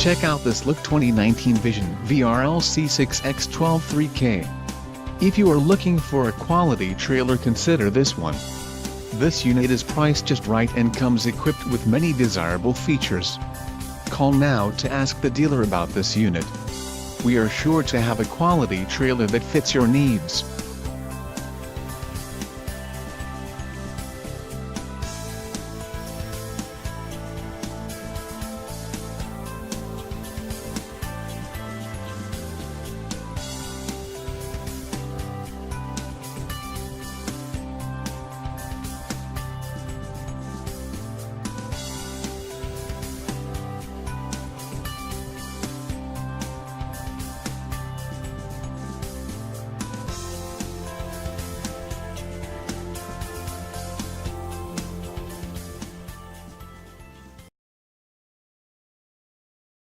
Check out this Look 2019 Vision VRLC6X12 3K. If you are looking for a quality trailer, consider this one. This unit is priced just right and comes equipped with many desirable features. Call now to ask the dealer about this unit. We are sure to have a quality trailer that fits your needs.